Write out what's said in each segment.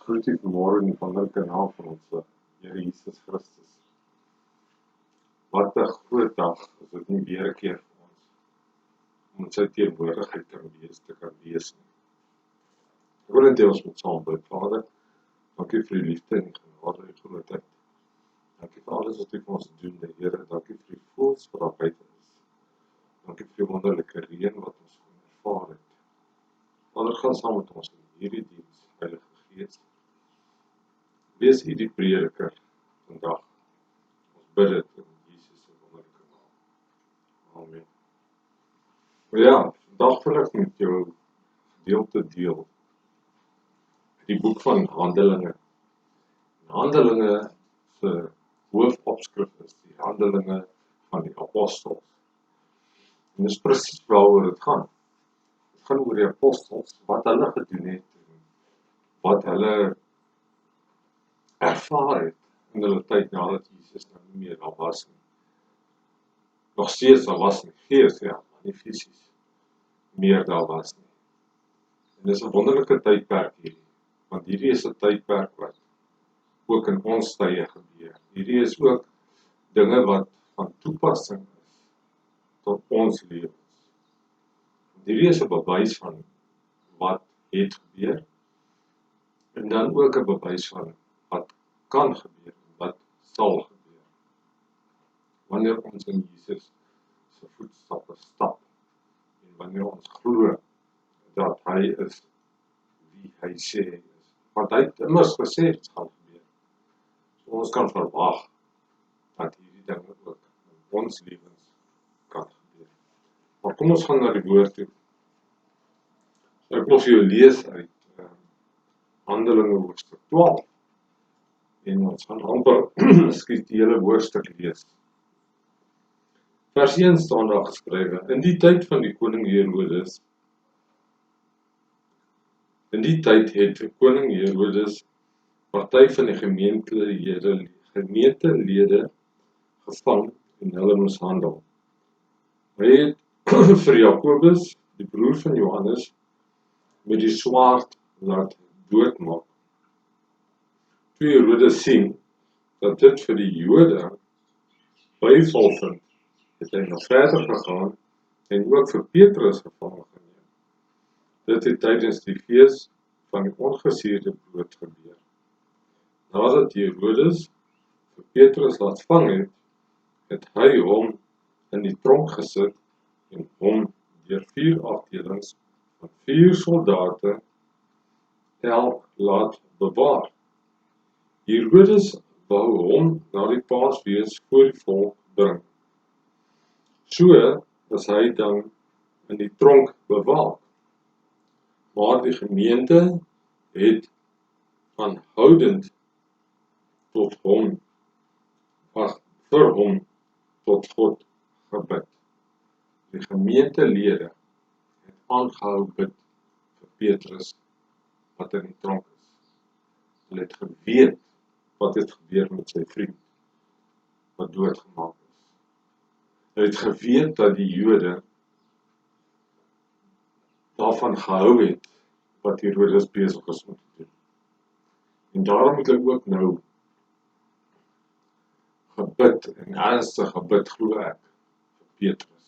groet u vanmôre in die wonderlike naam van ons Here Jesus Christus. Wat 'n groot dag is dit nie weer 'n keer vir ons, om in sy teenwoordigheid te kan wees nie. Ek wil net hê ons moet saam bid. Vader, dankie vir die liefde en die genade en die grootheid. Dankie vir alles wat u vir ons doen, Here. Dankie vir die voëls wat daar buite is. Dankie vir die wonderlike reën wat ons kon ervaar het. Vader, gaan saam met ons in hierdie diens, Heilige Gees. Wees u die prediker vandag. Ons bid dit in Jesus se wonderlike naam. Amen. Maar ja, vandag wil ek met jou gedeelte deel. Die boek van Handelinge. Handelinge se hoofopskrif is die Handelinge van die Apostels. En dis presies waaroor dit gaan. Dit gaan oor die apostels, wat hulle gedoen het, en wat hulle ervaar het in hulle tyd nadat Jesus nou nie meer daar was nie. Nog steeds daar was nie, gees, ja, maar nie fisies meer daar was nie. En dis 'n wonderlike tydperk hierdie, want hierdie is 'n tydperk wat ook in ons tye gebeur. Hierdie is ook dinge wat van toepassing is tot ons lewens. Hierdie is 'n bewys van wat het gebeur, en dan ook 'n bewys van wat kan gebeur en wat sal gebeur. Wanneer ons in Jesus se voetstappe stap, en wanneer ons glo dat hy is wie hy sê hy is. Want hy het immers gesê dit gaan gebeur. So ons kan verwag dat hierdie dinge ook in ons lewens kan gebeur. Maar kom ons gaan na die woord toe. Ek wil vir jou lees uit Handelinge hoofstuk 12. En ons gaan amper die hele hoofstuk lees. Vers 1 staan daar geskrywe: In die tyd van die koning Herodes, het koning Herodes party van die gemeentelede gevang en hulle mishandel. Hy het vir Jakobus, die broer van Johannes, met die swaard laat doodmaak. Toe Herodes sien dat dit vir die Jode byval vind, het hy nog verder gegaan en ook vir Petrus gevange geneem. Dit het tydens die fees van die ongesuurde brood gebeur. Nadat Herodes vir Petrus laat vang het hy hom in die tronk gesit en hom deur 4 afdelings van 4 soldate elk laat bewaar. Herodes wou hom na die Paasfees voor die volk bring. So is hy dan in die tronk bewaak. Maar die gemeente het aanhoudend vir hom tot God gebid. Die gemeentelede het aangehou bid vir Petrus wat in die tronk is. Hulle het geweet wat het gebeur met sy vriend wat doodgemaak is. Hulle het geweet dat die Jode daarvan gehou het wat Herodes besig is om te doen. En daarom het hulle ook nou gebid en ernstig gebid, glo ek, vir Petrus,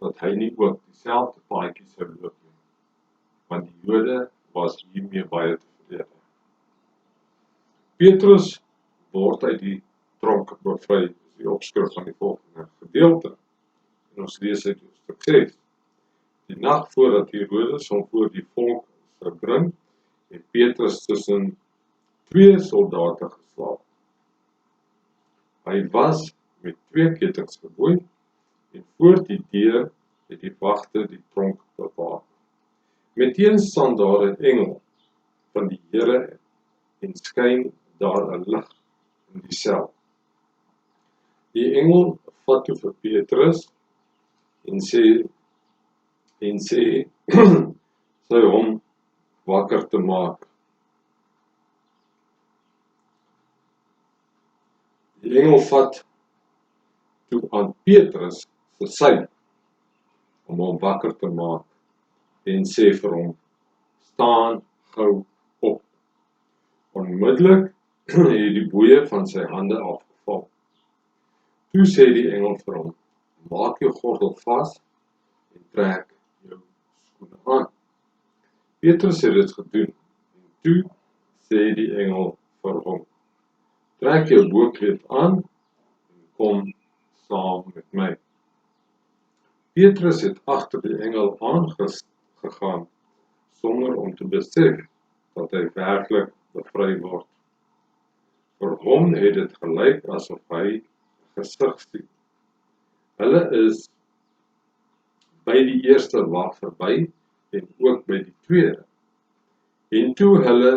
dat hy nie ook dieselfde paadjie sou loop nie, want die Jode was hiermee baie tevrede. Petrus word uit die tronk bevry, is die opskrif van die volgende gedeelte, en ons lees uit hoofstuk 6. Die nag voordat Herodes hom voor die volk sou bring, het Petrus tussen 2 soldate geslaap. Hy was met 2 ketens geboei, en voor die deur het die wagte die tronk bewaak. Meteen staan daar 'n engel van die Here en skyn daar 'n lig in die sel. Die engel vat toe vir Petrus en sê sy hom wakker te maak. Die engel vat toe aan Petrus se sy om hom wakker te maak en sê vir hom: staan gou op. Onmiddellik het die boeie van sy hande afgeval. Toe sê die engel vir hom, maak jou gordel vas en trek jou skoene aan. Petrus het dit gedoen en toe sê die engel vir hom, trek jou boekleed aan en kom saam met my. Petrus het agter die engel aangegaan sonder om te besef dat hy werklik bevry word. Vir hom het dit gelyk asof hy gesig sien. Hulle is by die eerste wag verby en ook by die tweede. En toe hulle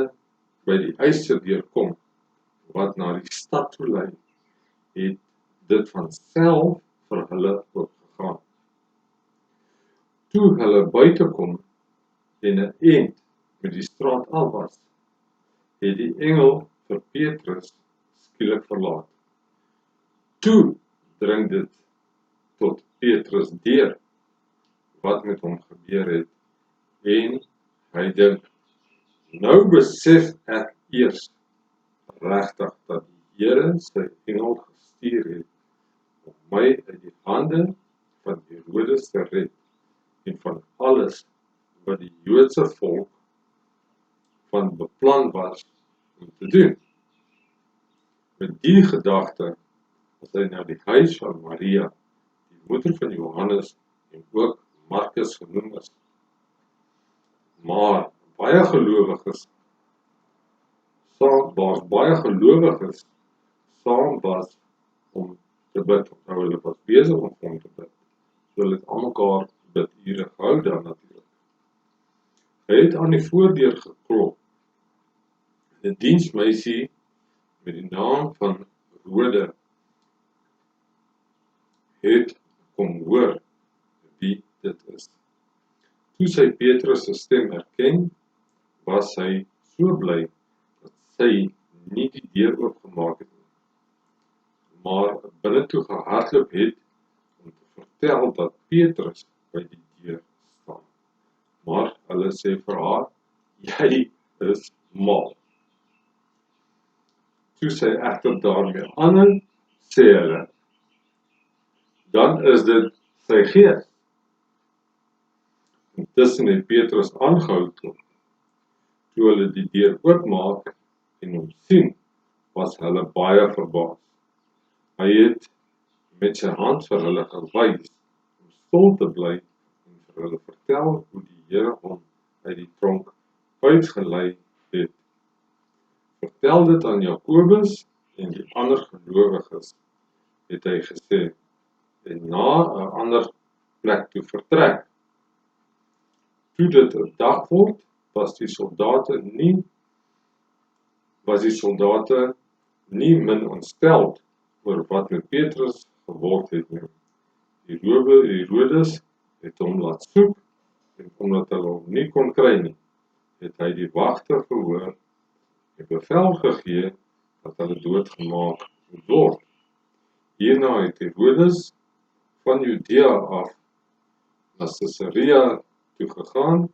by die eisterdeur kom, wat na die stad toe lei, het dit van self vir hulle oopgegaan. Toe hulle buite kom en 'n eind met die straat af was, het die engel vir Petrus skielik verlaat. Toe dring dit tot Petrus deur wat met hom gebeur het en hy dink, nou besef ek eers regtig dat die Here sy engel gestuur het om my uit die hande van Herodes te red en van alles wat die Joodse volk van beplan was om te doen. Met die gedagte was hy na die huis van Maria, die moeder van Johannes en ook Markus genoem is. Maar baie gelowiges saam was om te bid. Nou hulle was besig om te bid. So hulle het almekaar bidure gehou dan natuurlik. Hy het aan die voordeur geklop. 'n diensmeisie met die naam van Rode het kom hoor wie dit is. Toe sy Petrus se stem herken, was sy so bly dat sy nie die deur oopgemaak het nie, maar binnetoe gehardloop het om te vertel dat Petrus by die deur staan. Maar hulle sê vir haar, jy is mal. Toe sy egter daarmee aanhou, sê hulle, dan is dit sy gees. Intussen het Petrus aangehou toe hulle die deur oopmaak en hom sien, was hulle baie verbaas. Hy het met sy hand vir hulle gewys om stil te bly en vir hulle vertel hoe die Here hom uit die tronk uitgelei het. Vertel dit aan Jakobus en die ander gelowiges, het hy gesê, en na 'n ander plek toe vertrek. Toe dit 'n dag word, was die soldate nie min ontsteld oor wat met Petrus geword het nie. Herodes het hom laat soek en omdat hulle hom nie kon kry nie, het hy die wagte verhoor en bevel gegee dat hulle doodgemaak moet word. Hierna het Herodes van Judea af na Caesarea toe gegaan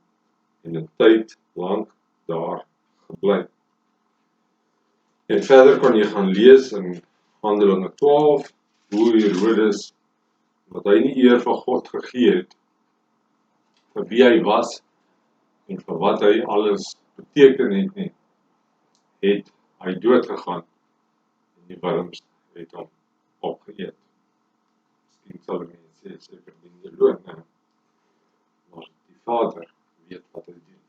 en 'n tyd lank daar gebly. En verder kan jy gaan lees in Handelinge 12, hoe Herodes, wat hy nie eer van God gegee het, vir wie hy was, en vir wat hy alles beteken het nie, het hy doodgegaan, en die wurms het hom opgeëet. Miskien sal die mense sê, sy verdiende loon, maar die Vader weet wat hy doen.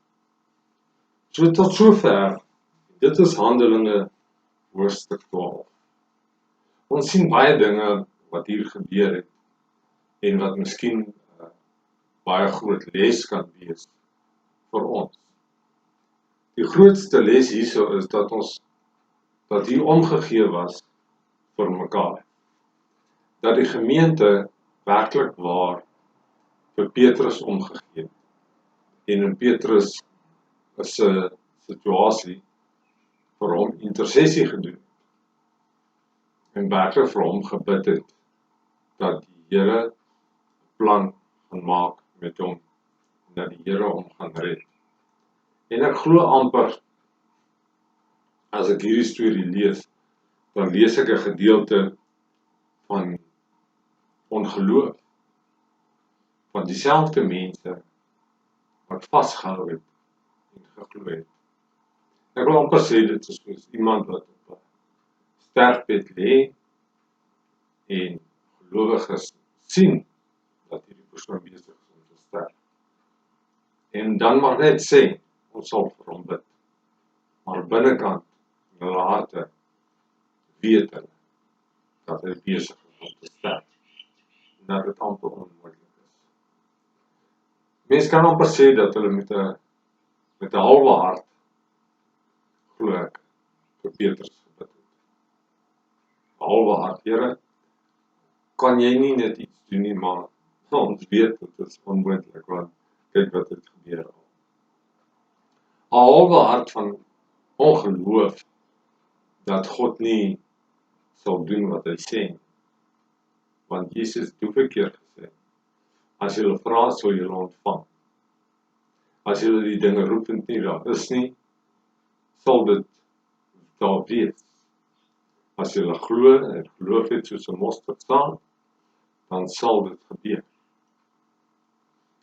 So tot sover, dit is Handelinge hoofstuk 12. Ons sien baie dinge wat hier gebeur het, en wat miskien baie groot les kan wees vir ons. Die grootste les hierso is dat hier omgegee was vir mekaar. Dat die gemeente werklik waar vir Petrus omgegee het. En in Petrus is 'n situasie vir hom intersessie gedoen. En werklik vir hom gebid het dat die Here plan gaan maak met hom en dat die Here hom gaan red. En ek glo amper as ek hierdie storie lees, dan lees ek 'n gedeelte van ongeloof, van dieselfde mense wat vasgehou het en geglo het. Ek wil amper sê dit is soos iemand wat op 'n sterfbed lê en gelowiges sien dat hierdie persoon besig is om te sterf. En dan maar net sê, ons sal vir hom bid. Maar binnekant in hulle harte weet hulle dat hy besig is om te sterf. En dat dit amper onmoontlik is. Mense kan amper sê dat hulle met 'n halwe hart glo ek vir Petrus gebid het. 'n Halwe hart, Here, kan jy nie net iets doen nie, maar ons weet dit is onmoontlik, want kyk wat het gebeur al. 'n Halwe hart van ongeloof dat God nie sal doen wat hy sê nie. Want Jesus het hoeveel keer gesê, as julle vra, sal julle ontvang. As julle die dinge roepend nie daar is nie, sal dit daar wees. As julle glo en geloof het soos 'n mosterdsaad, dan sal dit gebeur.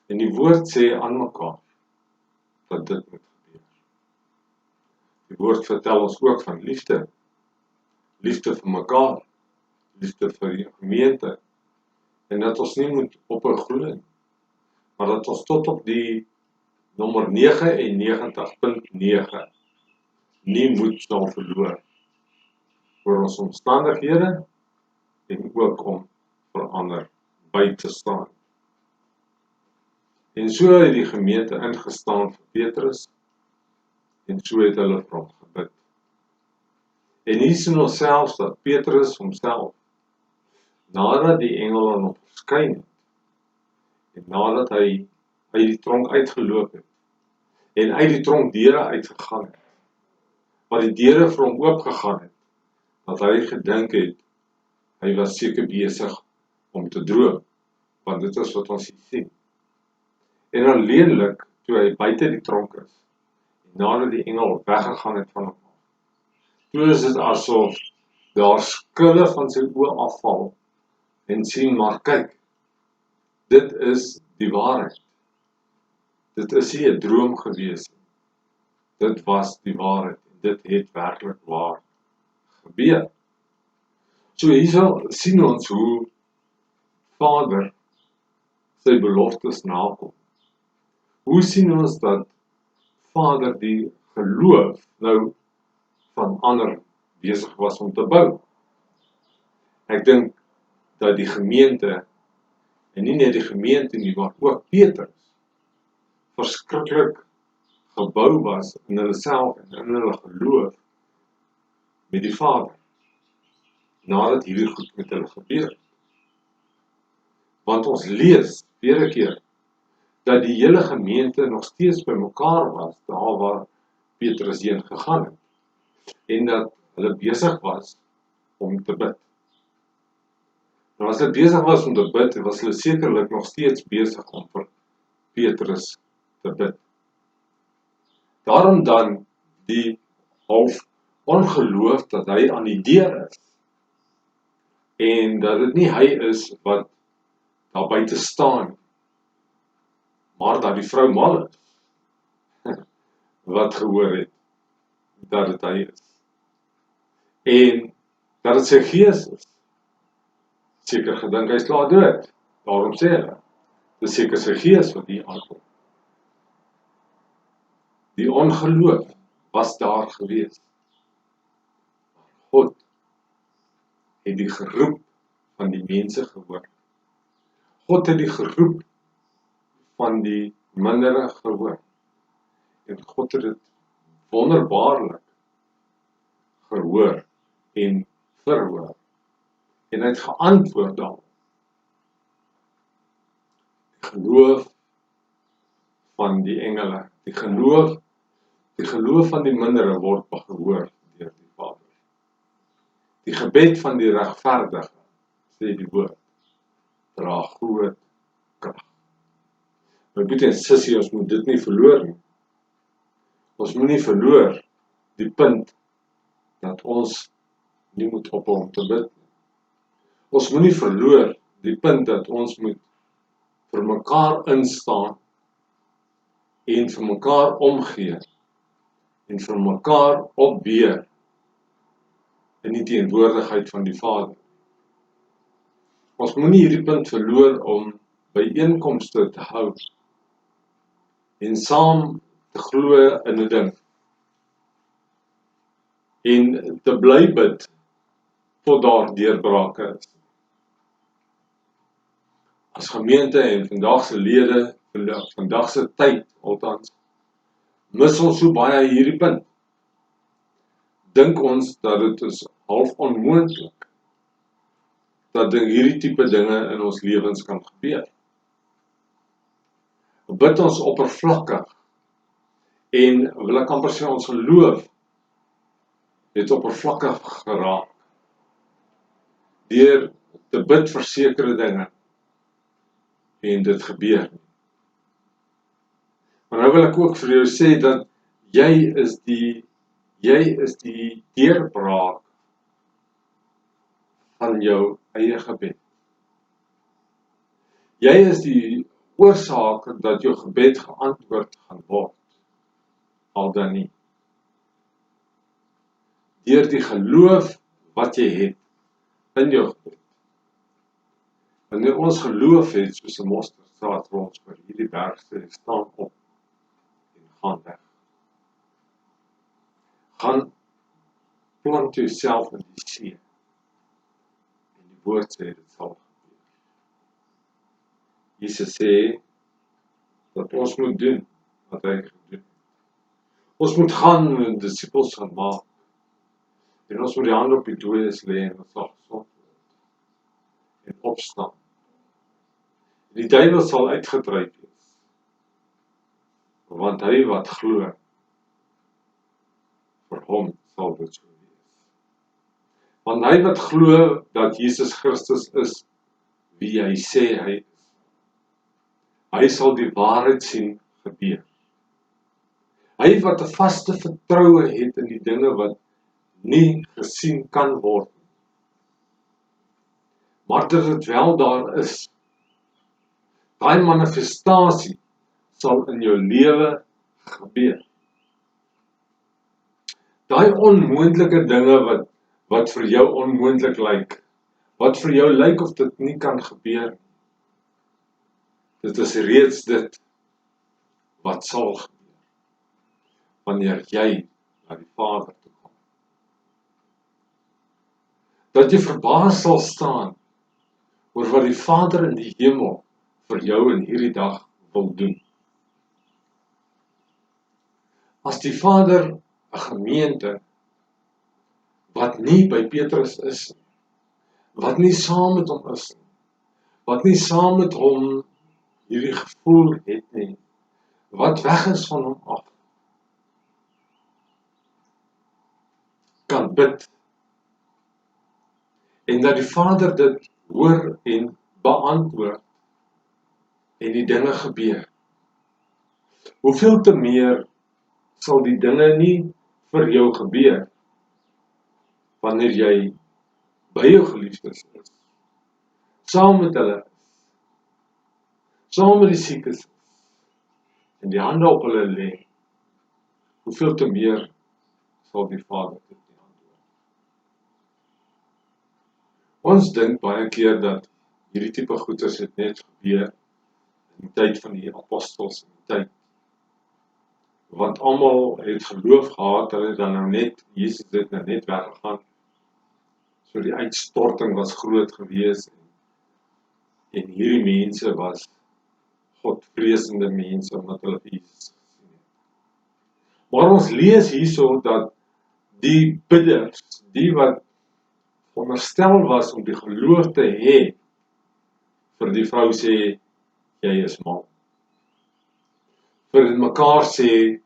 En die woord sê aan mekaar dat dit moet gebeur. Die woord vertel ons ook van liefde. Liefde vir mekaar, liefde vir die gemeente. En dat ons nie moet ophou glo nie, maar dat ons tot op die nommer 99.9 nie moed sal verloor oor ons omstandighede en ook om vir ander by te staan. En so het die gemeente ingestaan vir Petrus en so het hulle vir hom gebid. En hier sien ons selfs dat Petrus homself, nadat die engel aan hom verskyn het, en nadat hy uit die tronk uitgeloop het, en uit die tronkdeure uitgegaan het, waar die deure vir hom oopgegaan het, dat hy gedink het, hy was seker besig om te droom, want dit is wat ons hier sien. En alleenlik, toe hy buite die tronk is, en nadat die engel weggegaan het van hom, toe is dit asof daar skille van sy oë afval, en sien, maar kyk, dit is die waarheid. Dit is nie 'n droom gewees nie. Dit was die waarheid, en dit het werklik waar gebeur. So hierso sien ons hoe Vader sy beloftes nakom. Hoe sien ons dat Vader die geloof nou van ander besig was om te bou? Ek dink dat die gemeente, en nie net die gemeente nie, maar ook Petrus, verskriklik gebou was in hulle self en in hulle geloof met die Vader, nadat hierdie goed met hulle gebeur het. Want ons lees weer 'n keer dat die hele gemeente nog steeds by mekaar was, daar waar Petrus heen gegaan het, en dat hulle besig was om te bid. Nou as hulle besig was om te bid, was hulle sekerlik nog steeds besig om vir Petrus te bid. Daarom dan die half ongeloof dat hy aan die deur is, en dat dit nie hy is wat daar buite staan, maar dat die vrou mal is, wat gehoor het, dat dit hy is. En dat dit sy gees is. Seker gedink hy is klaar dood, daarom sê hulle, dit is seker sy gees wat hier aankom. Die ongeloof was daar gewees. God het die geroep van die mense gehoor. God het die geroep van die mindere gehoor. En God het dit wonderbaarlik gehoor en verhoor. En hy het geantwoord daarop. Die geloof van die engele, die geloof van die mindere word gehoor deur die Vader. Die gebed van die regverdige, sê die woord, dra groot krag. My broer en sussie, ons moet dit nie verloor nie. Ons moet nie verloor die punt dat ons nie moet ophou om te bid. Ons moet nie verloor die punt dat ons moet vir mekaar instaan en vir mekaar omgee en vir mekaar opbeer in die teenwoordigheid van die Vader. Ons moet nie hierdie punt verloor om byeenkomste te hou en saam te glo in 'n ding en te bly bid tot daar deurbrake is. As gemeente en vandag se lede, vandag se tyd althans, mis ons so baie hierdie punt. Dink ons dat dit is half onmoontlik dat hierdie tipe dinge in ons lewens kan gebeur. Bid ons oppervlakkig en wil ek amper sê ons geloof het oppervlakkig geraak deur te bid vir sekere dinge en dit gebeur nie. Maar nou wil ek ook vir jou sê dat jy is die deurbraak van jou eie gebed. Jy is die oorsaak dat jou gebed geantwoord gaan word, al dan nie. Deur die geloof wat jy het in jou gebed. Wanneer ons geloof het, soos 'n mosterdsaad vir ons vir hierdie berg sê, staan op en gaan weg. Gaan plant jouself in die see. En die woord sê dit sal gebeur. Jesus sê dat ons moet doen wat hy gedoen het. Ons moet gaan en disippels gaan maak. En ons moet die hand op die dooies lê en ons sal gesond word en opstaan. En die duiwel sal uitgedryf wees. Want hy wat glo, vir hom sal dit so wees. Want hy wat glo dat Jesus Christus is wie hy sê hy is, hy sal die waarheid sien gebeur. Hy wat 'n vaste vertroue het in die dinge wat nie gesien kan word, maar dat dit wel daar is. Daai manifestasie sal in jou lewe gebeur. Daai onmoontlike dinge wat vir jou onmoontlik lyk, wat vir jou lyk of dit nie kan gebeur, dit is reeds dit wat sal gebeur, wanneer jy na die Vader toe kom. Dat jy verbaas sal staan oor wat die Vader in die hemel vir jou in hierdie dag wil doen. As die Vader 'n gemeente wat nie by Petrus is, wat nie saam met hom is, wat nie saam met hom hierdie gevoel het nie, wat weg is van hom af, kan bid, en dat die Vader dit hoor en beantwoord, en die dinge gebeur. Hoeveel te meer sal die dinge nie vir jou gebeur, wanneer jy by jou geliefdes is, saam met hulle is, saam met die siekes is, en die hande op hulle lê, hoeveel te meer sal die Vader dit nie antwoord. Ons dink baie keer dat hierdie tipe goeders het net gebeur in die tyd van die apostels, in die tyd, want almal het geloof gehad, hulle het dan nou net, Jesus het nou net weggegaan, so die uitstorting was groot gewees, en hierdie mense was Godvreesende mense, omdat hulle Jesus gesien het. Maar ons lees hierso dat die bidders, die wat veronderstel was om die geloof te hê, vir die vrou sê, jy is mal. Vir mekaar sê,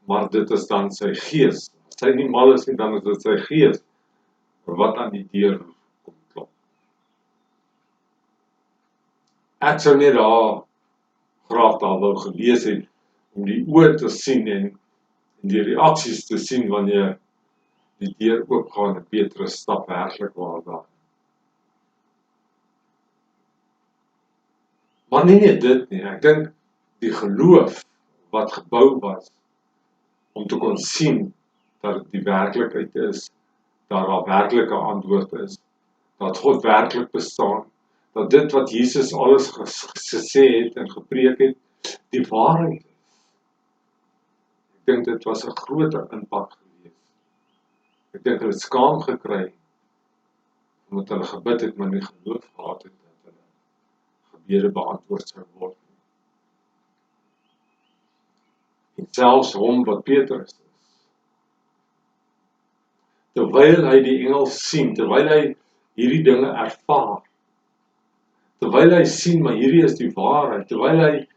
maar dit is dan sy gees. As sy nie mal is nie, dan is dit sy gees, wat aan die deur kom klop. Ek sou net graag daar wou gelees het, om die oë te sien en die reaksies te sien wanneer die deur oopgaan en Petrus stap werklik waar daar. Maar nie net dit nie, ek dink die geloof wat gebou was, om te kon sien dat dit die werklikheid is, dat daar werklike antwoord is, dat God werklik bestaan, dat dit wat Jesus alles gesê het en gepreek het, die waarheid is. Ek dink dit was 'n groter impak geweest. Ek dink hulle het skaam gekry, omdat hulle gebid het, maar nie geloof gehad het dat hulle gebede beantwoord sou word. En selfs hom wat Petrus is, terwyl hy die engel sien, terwyl hy hierdie dinge ervaar, terwyl hy sien, maar hierdie is die waarheid, terwyl hy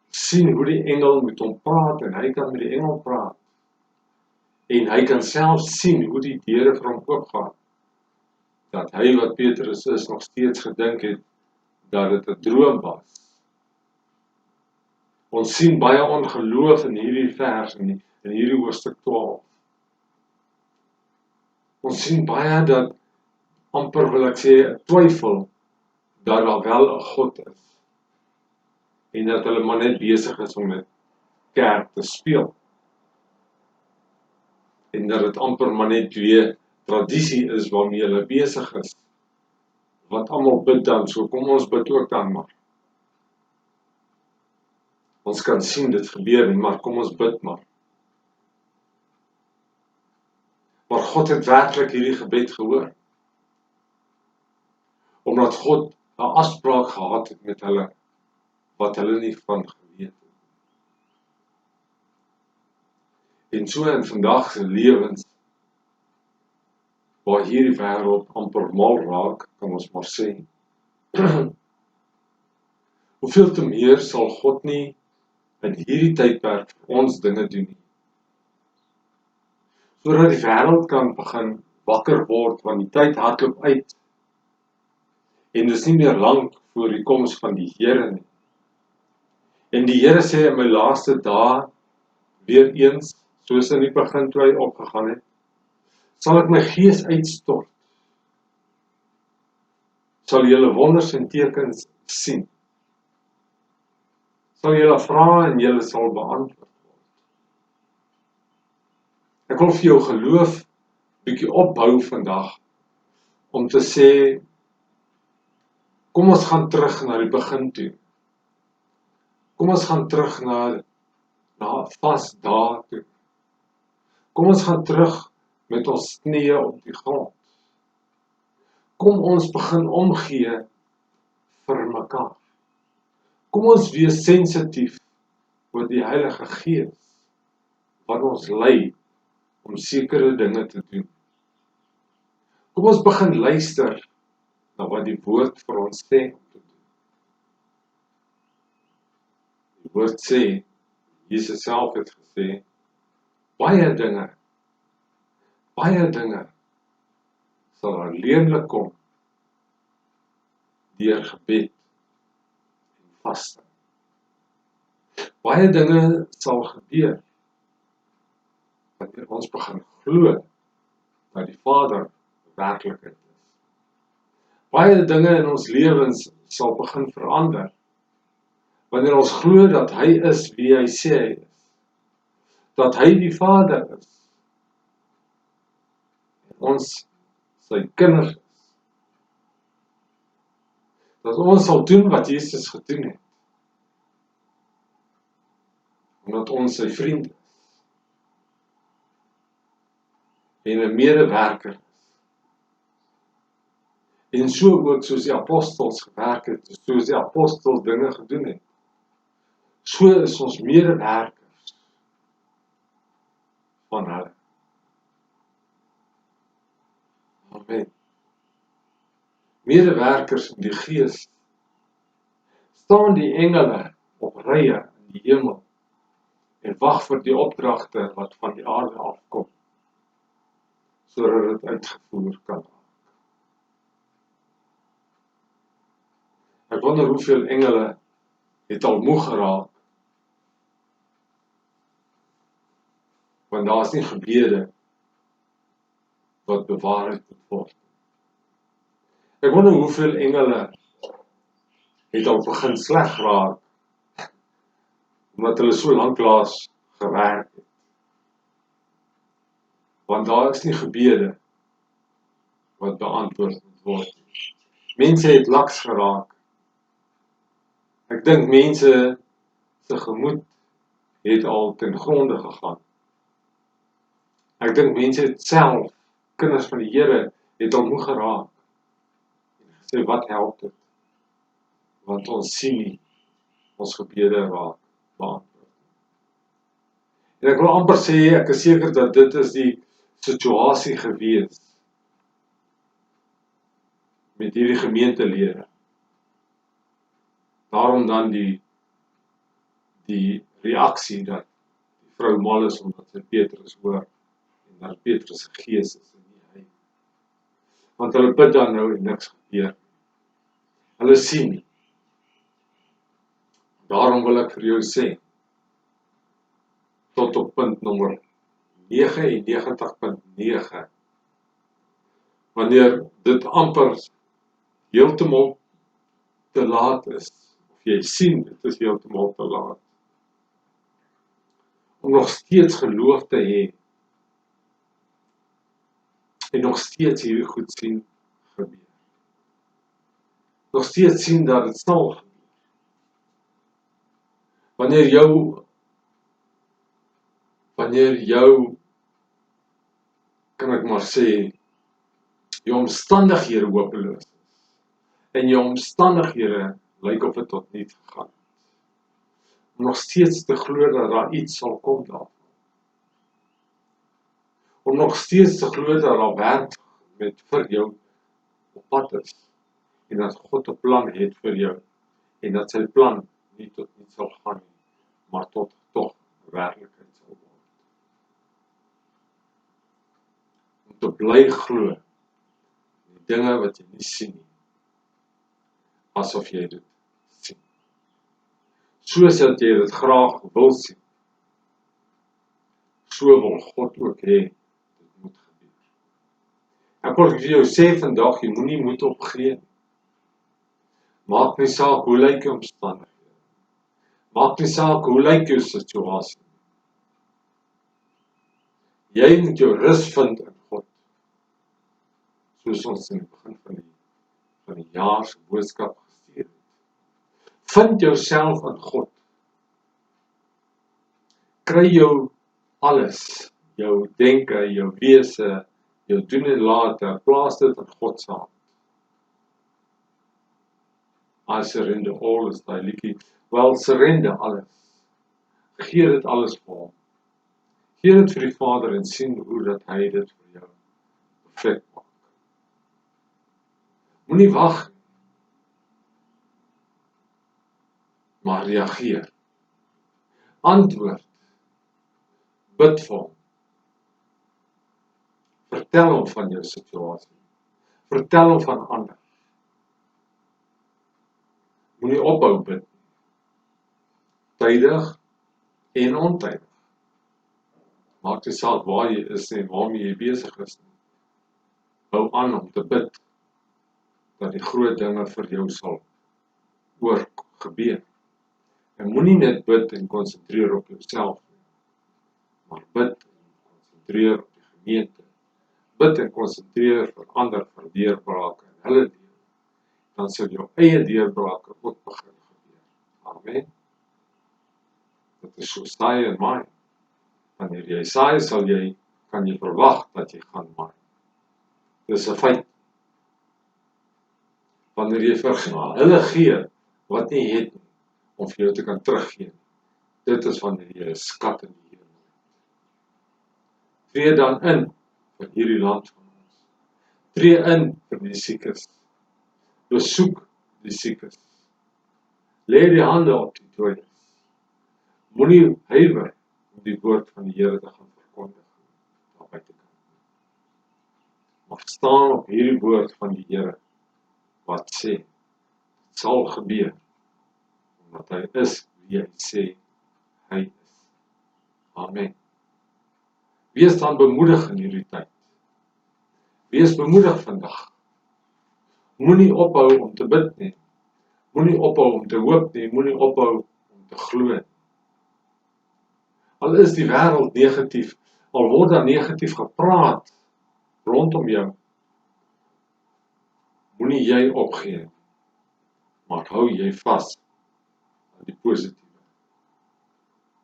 sien hoe die engel met hom praat, en hy kan met die engel praat, en hy kan self sien hoe die deure vir hom oopgaan, dat hy wat Petrus is, nog steeds gedink het, dat dit 'n droom was. Ons sien baie ongeloof in hierdie vers, in hierdie hoofstuk 12. Ons sien baie dat, amper wil ek sê, twyfel, dat daar wel 'n God is, en dat hulle maar net besig is om met kerk te speel, en dat dit amper maar net weer tradisie is waarmee hulle besig is, want almal bid dan, so kom ons bid ook dan maar. Ons kan sien dit gebeur nie, maar kom ons bid maar. Maar God het werklik hierdie gebed gehoor, omdat God 'n afspraak gehad het met hulle, wat hulle nie van geweet het. En so in vandag se lewens, waar hierdie wêreld amper mal raak, kan ons maar sê, hoeveel te meer sal God nie in hierdie tydperk vir ons dinge doen nie, sodat die wêreld kan begin wakker word, want die tyd hardloop uit, en dis nie meer lank voor die koms van die Here nie. En die Here sê in my laaste dae, weer eens, soos in die begin toe hy opgegaan het, sal ek my gees uitstort, sal julle wonders en tekens sien, sal julle vra en julle sal beantwoord word. Ek wil vir jou geloof bietjie opbou vandag, om te sê, kom ons gaan terug na die begin toe. Kom ons gaan terug na vas dae toe. Kom ons gaan terug met ons knieë op die grond. Kom ons begin omgee vir mekaar. Kom ons wees sensitief oor die Heilige Gees, wat ons lei om sekere dinge te doen. Kom ons begin luister na wat die woord vir ons sê om te doen. Die woord sê, Jesus self het gesê, baie dinge sal alleenlik kom deur gebed en vaste. Baie dinge sal gebeur wanneer ons begin glo dat die Vader werklikheid is. Baie dinge in ons lewens sal begin verander wanneer ons glo dat hy is wie hy sê hy is, dat hy die Vader is, en ons sy kinders is, dat ons sal doen wat Jesus gedoen het, omdat ons sy vriend is, en 'n medewerker is, en so ook soos die apostels gewerk het, soos die apostels dinge gedoen het, so is ons medewerkers van hulle. Amen. Medewerkers in die Gees, staan die engele op rye in die hemel, en wag vir die opdragte wat van die aarde afkom, sodat dit uitgevoer kan raak. Ek wonder hoeveel engele het al moeg geraak, want daar is nie gebede wat bewaarheid moet word. Ek wonder hoeveel engele het al begin sleg raak, omdat hulle so lanklaas gewerk het. Want daar is nie gebede wat beantwoord moet word. Mense het laks geraak. Ek dink mense se gemoed het al ten gronde gegaan. Ek dink mense het self, kinders van die Here, het al moeg geraak. En gesê, wat help dit? Want ons sien nie ons gebede raak beantwoord. En ek wil amper sê, ek is seker dat dit is die situasie gewees met hierdie gemeentelede. Daarom dan die reaksie dat die vrou mal is omdat sy Petrus hoor en dat Petrus se gees is en nie hy. Want hulle bid dan nou en niks gebeur. Hulle sien nie. Daarom wil ek vir jou sê, tot op punt nommer 99.9, wanneer dit amper heeltemal te laat is, of jy sien, dit is heeltemal te laat, om nog steeds geloof te hê, en nog steeds hierdie goed sien gebeur. Nog steeds sien dat dit sal gebeur. Wanneer jou, kan ek maar sê, jou omstandighede hopeloos is, en jou omstandighede lyk of dit tot niet gegaan. Om nog steeds te glo dat daar iets sal kom daarvan. Om nog steeds te glo dat daar werk met vir jou op pad is, en dat God 'n plan het vir jou, en dat sy plan nie tot niet sal gaan nie, maar tot toch werklikheid sal word. Om te bly glo, die dinge wat jy nie sien nie, asof jy dit sien. Soos dat jy dit graag wil sien, so wil God ook hê, dit moet gebeur. Ek wil vir jou sê vandag, jy moenie moed opgee nie. Maak nie saak hoe lyk jou omstandighede. Maak nie saak hoe lyk jou situasie. Jy moet jou rus vind in God. Soos ons in die begin van die jaar se boodskap gestuur het. Vind jouself in God. Kry jou alles, jou denke, jou wese, jou doen en late, plaas dit in God se hand. I surrender all is die liedjie. Wel, surrender alles. Gee dit alles vir hom. Gee dit vir die Vader en sien hoe dat hy dit vir jou perfek maak. Moenie wag, maar reageer. Antwoord. Bid vir hom. Vertel hom van jou situasie. Vertel hom van ander. Moenie ophou bid. Tydig en ontydig. Maak nie saak waar jy is en waarmee jy besig is nie. Hou aan om te bid, dat die groot dinge vir jou sal gebeur. En moenie net bid en konsentreer op jouself nie, maar bid en konsentreer op die gemeente. Bid en konsentreer vir ander vir deurbrake in hulle lewe. Dan sal jou eie deurbrake ook begin gebeur. Amen. Dit is so saai en maai. Wanneer jy saai, kan jy verwag dat jy gaan maai. Dis 'n feit. Wanneer jy vir hulle gee wat nie het nie, om vir jou te kan teruggee. Dit is wanneer jy 'n skat in die hemel het. Tree dan in vir hierdie land van ons. Tree in vir die siekes. Besoek die siekes. Lê die hande op die dooies. Moenie huiwer om die woord van die Here te gaan verkondig daar buitekant. Maar staan op hierdie woord van die Here wat sê, dit sal gebeur, omdat hy is wie hy sê hy is. Amen. Wees dan bemoedig in hierdie tyd. Wees bemoedig vandag. Moenie ophou om te bid nie. Moenie ophou om te hoop nie, moenie ophou om te glo. Al is die wêreld negatief, al word daar negatief gepraat rondom jou, moenie jy opgee, maar hou jy vas aan die positiewe,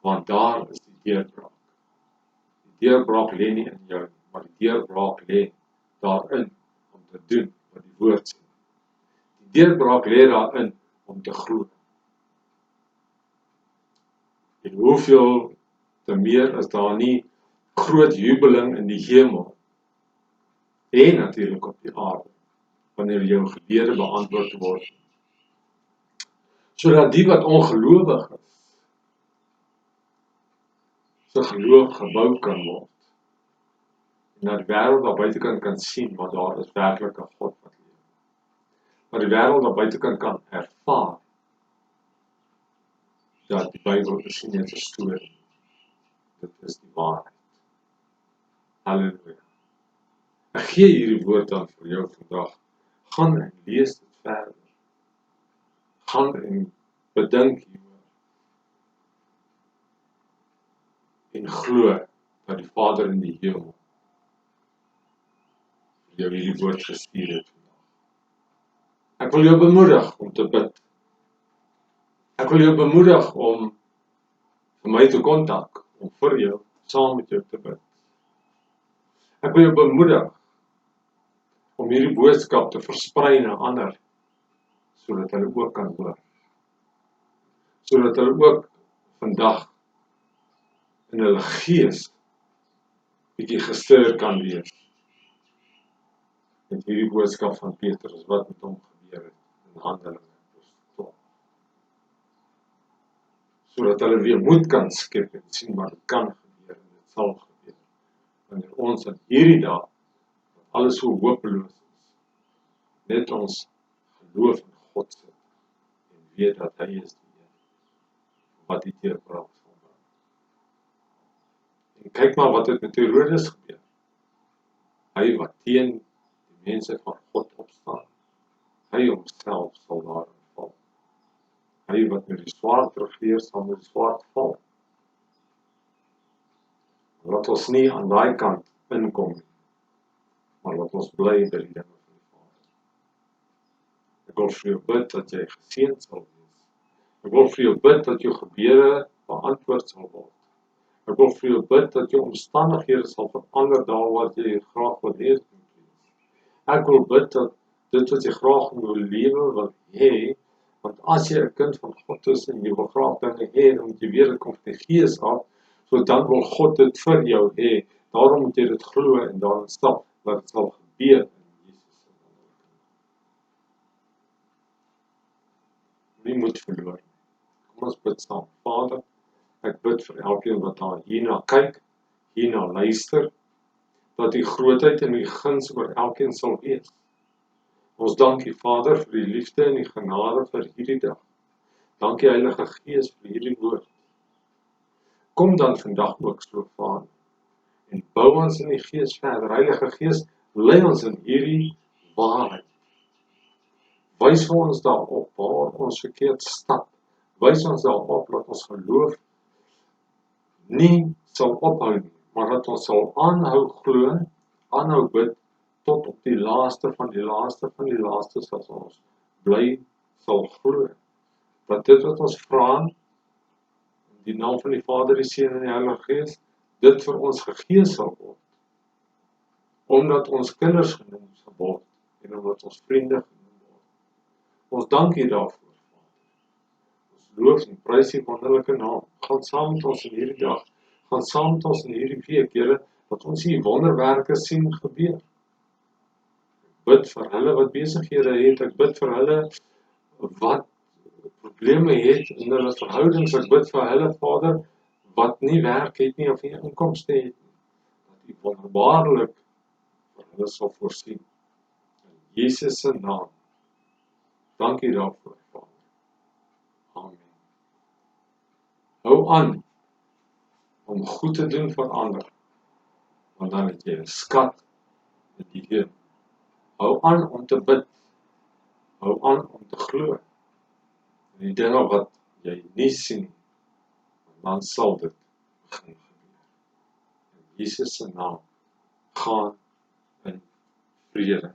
want daar is die deurbraak. Die deurbraak lê nie in jou nie, maar die deurbraak lê daarin om te doen wat die woord sê. Die deurbraak lê daarin om te glo. En hoeveel te meer is daar nie groot jubeling in die hemel en natuurlik op die aarde wanneer jou gebede beantwoord word, sodat die wat ongelowig is, sy geloof gebou kan word en dat die wêreld daar buitekant kan sien, maar daar is werklik 'n God wat leef. Maar die wêreld daar buitekant kan ervaar dat die Bybel is nie net 'n storie, dit is die waarheid. Halleluja. Ek gee hierdie woord dan vir jou vandag. Gaan en lees dit verder. Gaan en bedink hieroor. En glo dat die Vader in die hemel vir jou hierdie woord gestuur het vandag. Ek wil jou bemoedig om te bid. Ek wil jou bemoedig om vir my te kontak, om vir jou, saam met jou te bid. Ek wil jou bemoedig om hierdie boodskap te versprei na ander, sodat hulle ook kan hoor. Sodat hulle ook vandag in hulle gees bietjie gestir kan wees. Met hierdie boodskap van Petrus, wat met hom gebeur het in Handelinge. Sodat hulle weer moed kan skep en sien maar dit kan gebeur en dit sal gebeur. Wanneer ons in hierdie dag, alles so hopeloos is, net ons geloof in God sit en weet dat hy is die Here wat die deurbraak sal bring. En kyk maar wat het met Herodes gebeur. Hy wat teen die mense van God opstaan, hy homself sal daarin val. Hy wat met die swaard regeer sal met die swaard val. Laat ons nie aan daai kant inkom nie, maar laat ons bly by die dinge van die Vader. Ek wil vir jou bid dat jy geseën sal wees. Ek wil vir jou bid dat jou gebede beantwoord sal word. Ek wil vir jou bid dat jou omstandighede sal verander daar waar jy graag wil hê. Ek wil bid dat dit wat jy graag in jou lewe wil hê, want as jy 'n kind van God is en jy wil graag dinge hê, dan moet jy weet dit kom van die Gees af, so dan wil God dit vir jou hê. Daarom moet jy dit glo en daarin stap, dat dit sal gebeur in Jesus se naam. Nie moet verloor. Kom ons bid saam. Vader, ek bid vir elkeen wat daar hierna kyk, hierna luister, dat die grootheid en die guns oor elkeen sal wees. Ons dank U Vader vir die liefde en die genade vir hierdie dag. Dankie Heilige Gees vir hierdie woord. Kom dan vandag ook so Vader en bou ons in die Gees verder. Heilige Gees, lei ons in hierdie waarheid. Wys vir ons daarop waar ons verkeerd stap. Wys ons daarop dat ons geloof nie sal ophou nie, maar dat ons sal aanhou glo, aanhou bid, tot op die laaste van die laaste van die laaste sal ons bly sal glo. Dat dit wat ons vra in die naam van die Vader, die Seun en die Heilige Gees, dit vir ons gegee sal word. Omdat ons kinders genoem sal word en omdat ons vriende genoem word. Ons dank U daarvoor, Vader. Ons loof en prys U wonderlike naam. Gaan saam met ons in hierdie dag, gaan saam met ons in hierdie week, Here, dat ons U wonderwerke sien gebeur. Bid vir hulle wat besighede het, ek bid vir hulle wat probleme het in hulle verhoudings, ek bid vir hulle Vader, wat nie werk het nie, of nie inkomste het nie, dat U wonderbaarlik vir hulle sal voorsien. In Jesus se naam, dankie daarvoor, Vader. Amen. Hou aan om goed te doen vir ander, want dan het jy 'n skat in Gideon. Hou aan om te bid. Hou aan om te glo. Die dinge wat jy nie sien, dan sal dit begin gebeur. In Jesus se naam, gaan in vrede.